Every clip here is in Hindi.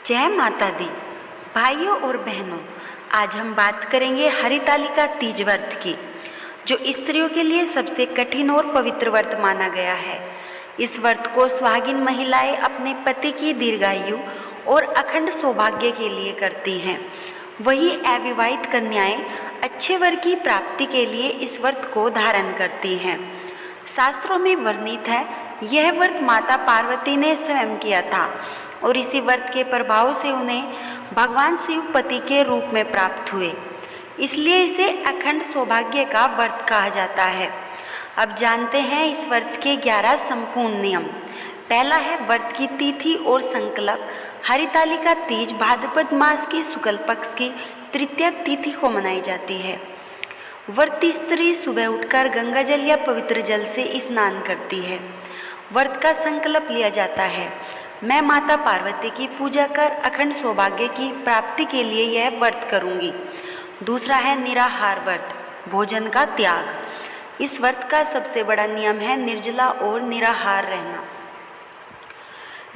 जय माता दी। भाइयों और बहनों, आज हम बात करेंगे हरितालिका तीज व्रत की, जो स्त्रियों के लिए सबसे कठिन और पवित्र व्रत माना गया है। इस व्रत को सुहागिन महिलाएं अपने पति की दीर्घायु और अखंड सौभाग्य के लिए करती हैं। वही अविवाहित कन्याएं अच्छे वर की प्राप्ति के लिए इस व्रत को धारण करती हैं। शास्त्रों में वर्णित है, यह व्रत माता पार्वती ने स्वयं किया था और इसी व्रत के प्रभाव से उन्हें भगवान शिव पति के रूप में प्राप्त हुए, इसलिए इसे अखंड सौभाग्य का व्रत कहा जाता है। अब जानते हैं इस व्रत के 11 संपूर्ण नियम। पहला है व्रत की तिथि और संकल्प। हरितालिका तीज भाद्रपद मास की शुक्ल पक्ष की तृतीया तिथि को मनाई जाती है। व्रत स्त्री सुबह उठकर गंगा जल या पवित्र जल से स्नान करती है। व्रत का संकल्प लिया जाता है, मैं माता पार्वती की पूजा कर अखंड सौभाग्य की प्राप्ति के लिए यह व्रत करूंगी। दूसरा है निराहार व्रत, भोजन का त्याग। इस व्रत का सबसे बड़ा नियम है निर्जला और निराहार रहना।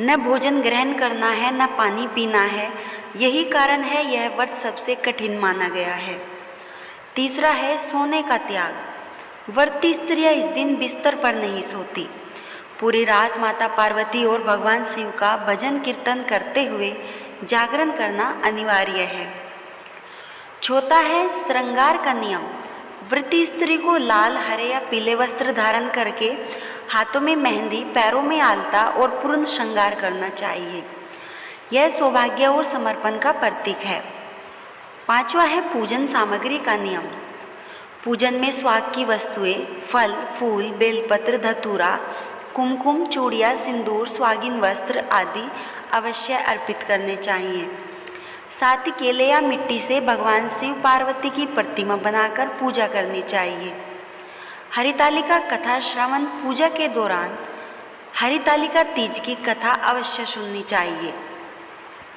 न भोजन ग्रहण करना है, न पानी पीना है। यही कारण है यह व्रत सबसे कठिन माना गया है। तीसरा है सोने का त्याग। व्रती स्त्रियां इस दिन बिस्तर पर नहीं सोती। पूरी रात माता पार्वती और भगवान शिव का भजन कीर्तन करते हुए जागरण करना अनिवार्य है। चौथा है श्रृंगार का नियम। व्रती स्त्री को लाल, हरे या पीले वस्त्र धारण करके हाथों में मेहंदी, पैरों में आलता और पूर्ण श्रृंगार करना चाहिए। यह सौभाग्य और समर्पण का प्रतीक है। पांचवा है पूजन सामग्री का नियम। पूजन में स्वाग की वस्तुएं, फल, फूल, बेलपत्र, धतूरा, कुमकुम, चूड़ियाँ, सिंदूर, स्वागिन वस्त्र आदि अवश्य अर्पित करने चाहिए। साथ ही केले या मिट्टी से भगवान शिव पार्वती की प्रतिमा बनाकर पूजा करनी चाहिए। हरितालिका कथा श्रवण। पूजा के दौरान हरितालिका तीज की कथा अवश्य सुननी चाहिए।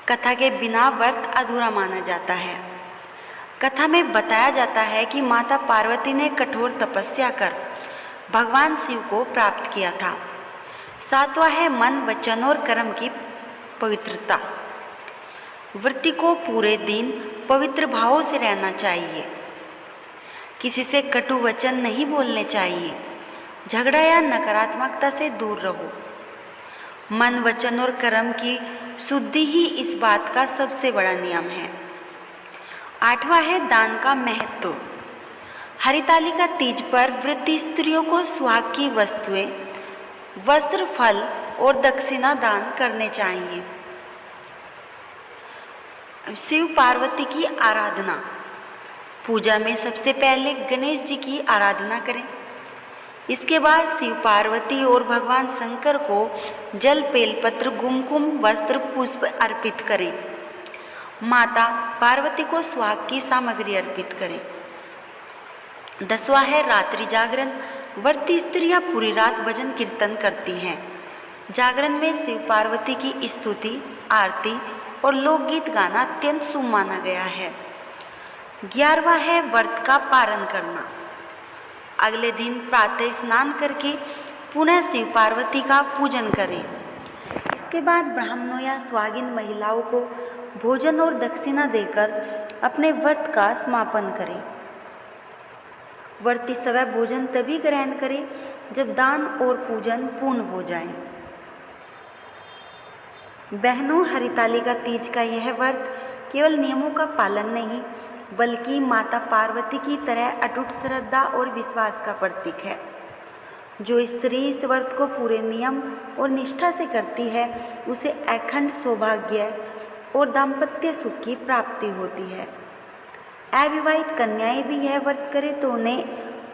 कथा के बिना व्रत अधूरा माना जाता है। कथा में बताया जाता है कि माता पार्वती ने कठोर तपस्या कर भगवान शिव को प्राप्त किया था। सातवां है मन, वचन और कर्म की पवित्रता। व्रती को पूरे दिन पवित्र भावों से रहना चाहिए। किसी से कटु वचन नहीं बोलने चाहिए। झगड़ा या नकारात्मकता से दूर रहो। मन, वचन और कर्म की शुद्धि ही इस बात का सबसे बड़ा नियम है। आठवां है दान का महत्व। हरितालिका तीज पर व्रती स्त्रियों को सुहाग की वस्तुएं, वस्त्र, फल और दक्षिणा दान करने चाहिए। शिव पार्वती की आराधना। पूजा में सबसे पहले गणेश जी की आराधना करें। इसके बाद शिव पार्वती और भगवान शंकर को जल, बेलपत्र, कुमकुम, वस्त्र, पुष्प अर्पित करें। माता पार्वती को सुहाग की सामग्री अर्पित करें। 10वां है रात्रि जागरण। व्रती स्त्रियां पूरी रात भजन कीर्तन करती हैं। जागरण में शिव पार्वती की स्तुति, आरती और लोकगीत गाना अत्यंत शुभ माना गया है। 11वां है व्रत का पारण करना। अगले दिन प्रातः स्नान करके पुनः शिव पार्वती का पूजन करें। इसके बाद ब्राह्मणों या सुहागिन महिलाओं को भोजन और दक्षिणा देकर अपने व्रत का समापन करें। व्रती समय भोजन तभी ग्रहण करें जब दान और पूजन पूर्ण हो जाए। बहनों, हरितालिका तीज का यह व्रत केवल नियमों का पालन नहीं, बल्कि माता पार्वती की तरह अटूट श्रद्धा और विश्वास का प्रतीक है। जो स्त्री इस व्रत को पूरे नियम और निष्ठा से करती है, उसे अखंड सौभाग्य और दाम्पत्य सुख की प्राप्ति होती है। अविवाहित कन्याएं भी यह व्रत करें तो उन्हें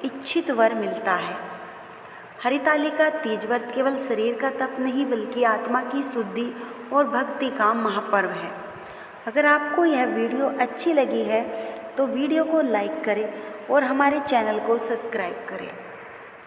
इच्छित वर मिलता है। हरितालिका तीज व्रत केवल शरीर का तप नहीं, बल्कि आत्मा की शुद्धि और भक्ति का महापर्व है। अगर आपको यह वीडियो अच्छी लगी है तो वीडियो को लाइक करें और हमारे चैनल को सब्सक्राइब करें।